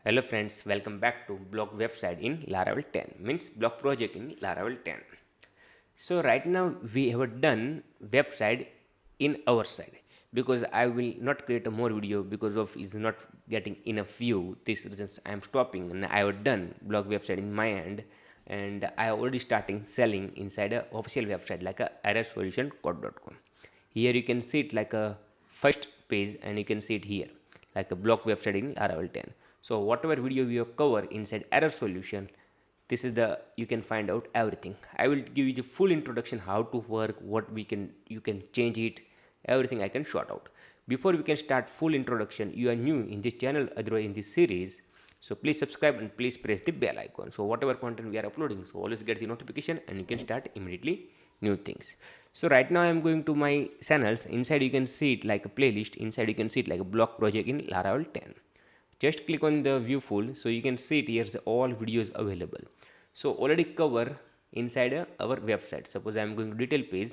Hello friends, welcome back to blog website in Laravel 10, means blog project in Laravel 10. So right now we have done website in our side because I will not create a more video because of is not getting enough view. This reasons I am stopping and I have done blog website in my end, and I already starting selling inside a official website like a errorsolutioncode.com. Here you can see it like a first page and you can see it here like a blog website in Laravel 10. So whatever video we have covered inside error solution, this is the you can find out everything. I will give you the full introduction how to work, what we can you can change it, everything I can sort out. Before we can start full introduction, you are new in this channel, otherwise in this series, so please subscribe and please press the bell icon, so whatever content we are uploading, so always get the notification and you can start immediately new things. So right now I am going to my channels. Inside you can see it like a playlist. Inside you can see it like a blog project in Laravel 10. Just click on the view full, so you can see it. Here's all videos available. So already cover inside our website. Suppose I am going to detail page,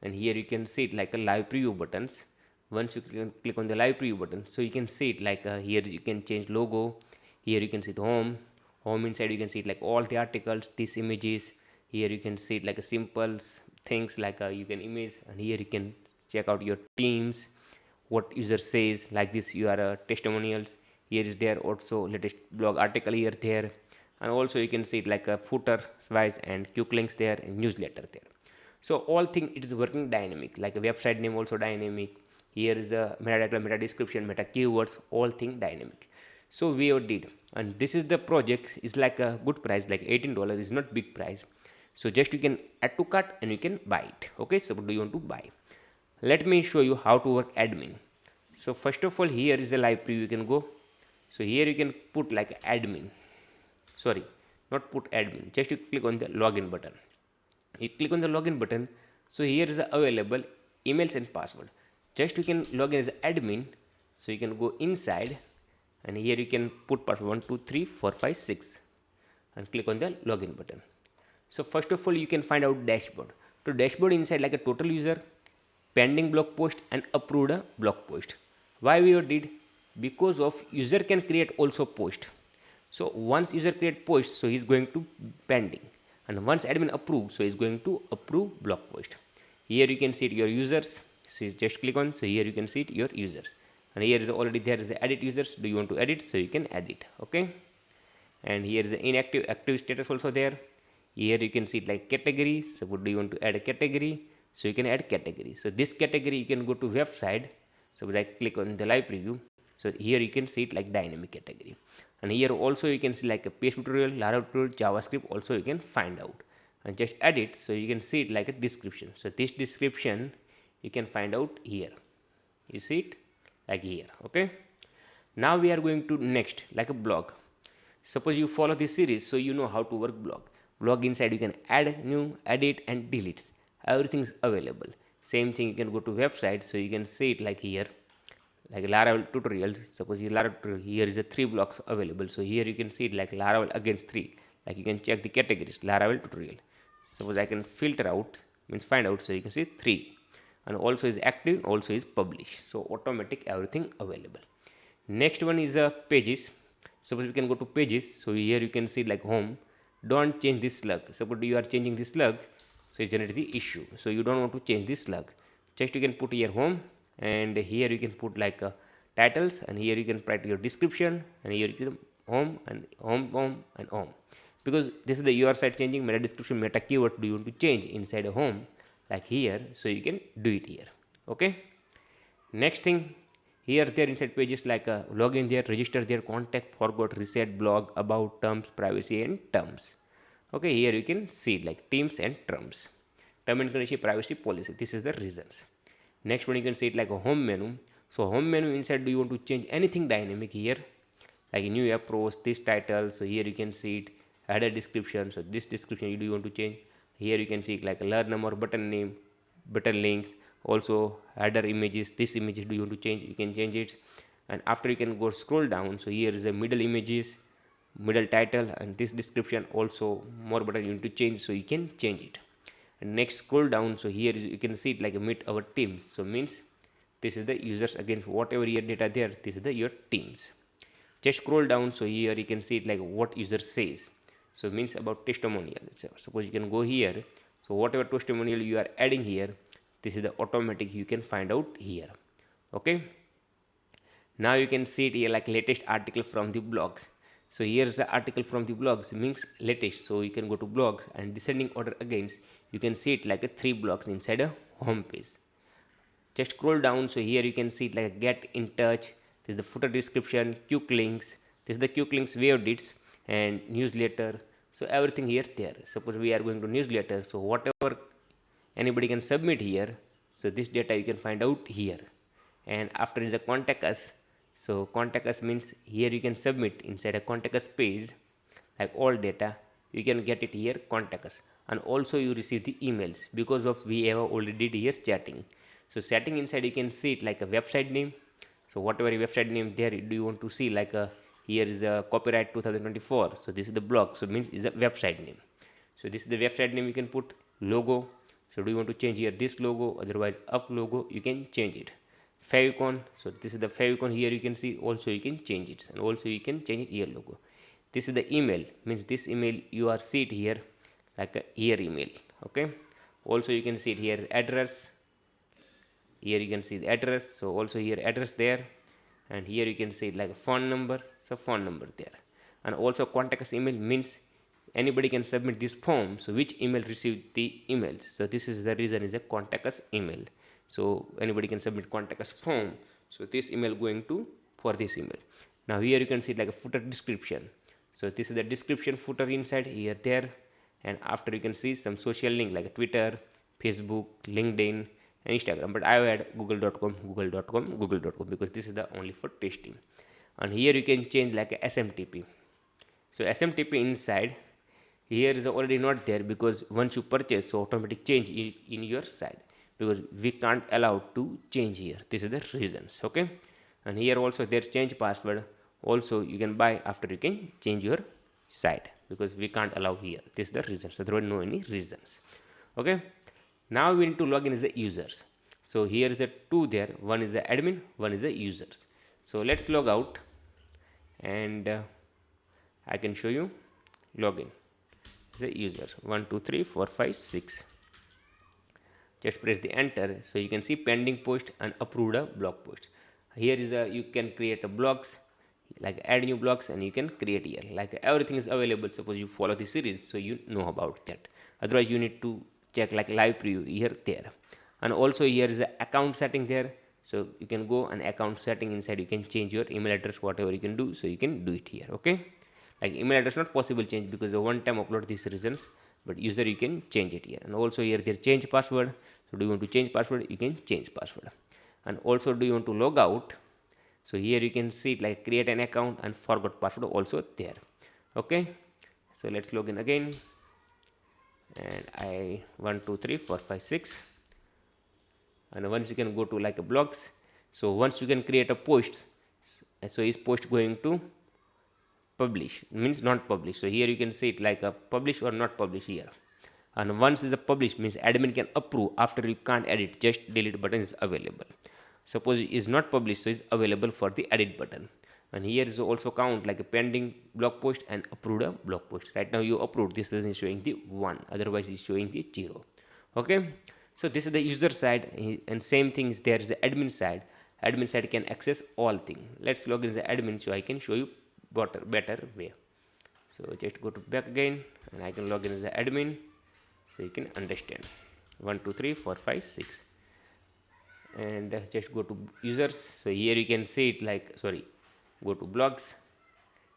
and here you can see it like a live preview buttons. Once you click on the live preview button, so you can see it like here you can change logo. Here you can see it home inside you can see it like all the articles, these images. Here you can see it like a simple things like you can image, and here you can check out your teams, what user says like this. You are testimonials. Here is there also latest blog article here there, and also you can see it like a footer wise and quick links there and newsletter there. So all thing it is working dynamic, like a website name also dynamic. Here is a metadata, meta description, meta keywords, all thing dynamic. So we did, and this is the project is like a good price, like $18 is not big price. So just you can add to cart and you can buy it. Okay, so do you want to buy? Let me show you how to work admin. So first of all, here is a live preview. You can go. So here you can put like admin. Sorry, not put admin. Just you click on the login button. You click on the login button. So here is available emails and password. Just you can log in as admin. So you can go inside, and here you can put password 1 2 3 4 5 6 and click on the login button. So first of all, you can find out dashboard. To dashboard inside like a total user, pending blog post and approved blog post. Why we did? Because of user can create also post. So once user create post, so he's going to pending, and once admin approve, so he's going to approve blog post. Here you can see it, your users. So you just click on. So here you can see it, your users, and here is already there is the edit users. Do you want to edit? So you can edit. Okay, and here is the inactive active status also there. Here you can see it like category. So what do you want to add a category? So you can add category. So this category you can go to website. So like click on the live preview. So here you can see it like dynamic category, and here also you can see like a PHP tutorial, Laravel tutorial, JavaScript also you can find out, and just edit. So you can see it like a description. So this description you can find out here. You see it like here. Okay, now we are going to next like a blog. Suppose you follow this series, so you know how to work blog inside you can add new, edit and delete. Everything is available. Same thing you can go to website, so you can see it like here, like Laravel tutorials. Suppose you Laravel tutorial, here is a 3 blocks available. So here you can see it like Laravel against 3, like you can check the categories Laravel tutorial. Suppose I can filter out, means find out, so you can see 3, and also is active, also is published. So automatic everything available. Next one is pages. Suppose we can go to pages. So here you can see like home. Don't change this slug. Suppose you are changing this slug, so it generates the issue. So you don't want to change this slug. Just you can put here home, and here you can put like titles, and here you can write your description, and here you can home and home and home. Because this is the your site changing meta description, meta keyword. Do you want to change inside a home like here? So you can do it here. Okay. Next thing, here there inside pages like login there, register there, contact, forgot, reset, blog, about, terms, privacy and terms. Okay, here you can see like teams and terms, term and condition, privacy policy. This is the reasons. Next one you can see it like a home menu. So home menu inside, do you want to change anything dynamic here, like a new approach, this title. So here you can see it, add a description. So this description you do you want to change. Here you can see it like a learn number, button name, button links, also header images. This images do you want to change, you can change it. And after you can go scroll down, so here is a middle images, middle title, and this description also more button you need to change, so you can change it. And next scroll down, so here is, you can see it like a meet our teams. So means this is the users against whatever your data there, this is the your teams. Just scroll down, so here you can see it like what user says. So means about testimonial. So suppose you can go here, so whatever testimonial you are adding here, this is the automatic you can find out here. Okay, now you can see it here like latest article from the blogs. So here's the article from the blogs means latest, so you can go to blogs and descending order against, you can see it like a 3 blogs inside a home page. Just scroll down, so here you can see it like a get in touch, this is the footer description, quick links, this is the quick links way edits and newsletter. So everything here there. Suppose we are going to newsletter, so whatever anybody can submit here, so this data you can find out here. And after is a contact us, so contact us means here you can submit inside a contact us page like all data, you can get it here contact us. And also you receive the emails because of we have already did here chatting. So chatting inside you can see it like a website name, so whatever website name there do you want to see, like a here is a copyright 2024, so this is the blog, so means is a website name. So this is the website name, you can put logo, so do you want to change here this logo, otherwise up logo you can change it. Favicon, so this is the favicon, here you can see also you can change it, and also you can change it here logo. This is the email, means this email you are see it here like a here email. Okay, also you can see it here address, here you can see the address, so also here address there, and here you can see it like a phone number, so phone number there. And also contact us email means anybody can submit this form, so which email received the email, so this is the reason is a contact us email, so anybody can submit contact us form, so this email going to for this email. Now here you can see it like a footer description, so this is the description footer inside here there. And after you can see some social link like Twitter, Facebook, LinkedIn and Instagram, but I have add google.com, google.com, google.com because this is the only for testing. And here you can change like a SMTP, so SMTP inside here is already not there because once you purchase, so automatic change in your side, because we can't allow to change here, this is the reasons. Okay, and here also there change password, also you can buy after you can change your side because we can't allow here, this is the reason, so there are no any reasons. Okay, now we need to log in as the users, so here is the two there, one is the admin, one is the users. So let's log out, and I can show you login the users 1 2 3 4 5 6. Just press the enter, so you can see pending post and approved a blog post. Here is a you can create a blogs, like add new blogs, and you can create here like everything is available. Suppose you follow the series, so you know about that, otherwise you need to check like live preview here there. And also here is the account setting there, so you can go and account setting inside, you can change your email address, whatever you can do, so you can do it here. Okay, like email address not possible change because the one time upload these reasons, but user you can change it here. And also here there change password, so do you want to change password, you can change password. And also do you want to log out, so here you can see it like create an account and forgot password also there. Okay, so let's log in again, and I 1 2 3 4 5 6. And once you can go to like a blogs, so once you can create a post, so is post going to publish means not publish, so here you can see it like a publish or not publish here. And once is a publish means admin can approve, after you can't edit, just delete button is available. Suppose it is not published, so is available for the edit button. And here is also count like a pending blog post and approved a blog post. Right now you approved, this is showing the 1, otherwise it's showing the 0. Okay, so this is the user side, and same thing is there is the admin side. Admin side can access all thing. Let's log in the admin, so I can show you better way. So just go to back again, and I can log in as the admin, so you can understand 1 2 3 4 5 6. And just go to users, so here you can see it like, sorry, go to blogs,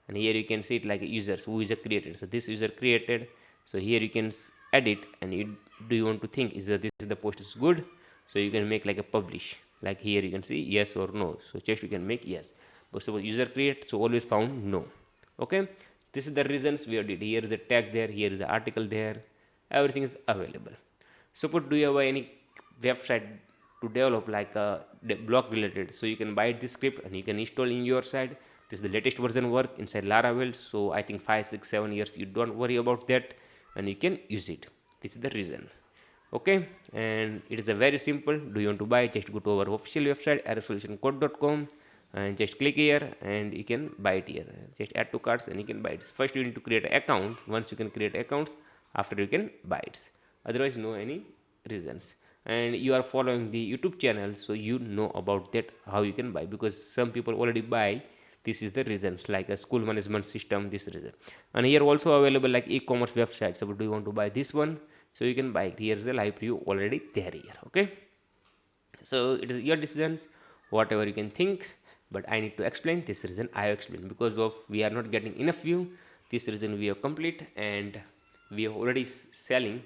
and here you can see it like users who is a created, so this user created, so here you can edit, and do you want to think is that this is the post is good, so you can make like a publish, like here you can see yes or no, so just you can make yes. But suppose user create, so always found no. Okay, this is the reasons we did. Here is a tag there, here is the article there, everything is available. Suppose do you have any website to develop like a blog related, so you can buy this script and you can install in your side. This is the latest version work inside Laravel, so I think 5 6 7 years you don't worry about that, and you can use it. This is the reason. Okay, and it is a very simple. Do you want to buy, just go to our official website arrowsolutioncode.com, and just click here and you can buy it here. Just add to carts and you can buy it. First you need to create an account. Once you can create accounts, after you can buy it. Otherwise no any reasons. And you are following the YouTube channel, so you know about that how you can buy, because some people already buy. This is the reasons, like a school management system, this reason. And here also available like e-commerce websites. So do you want to buy this one, so you can buy it. Here is the live preview already there here. Okay, so it is your decisions, whatever you can think, but I need to explain this reason. I have explained because of we are not getting enough view. This reason we have complete, and we are already selling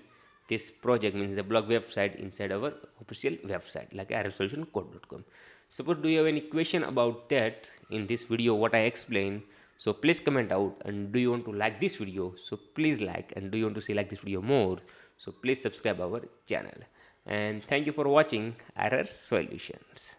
this project, means the blog website inside our official website like rfsolutioncode.com. Suppose do you have any question about that in this video what I explained, so please comment out. And do you want to like this video, so please like. And do you want to see like this video more, so please subscribe our channel. And thank you for watching RR Solutions.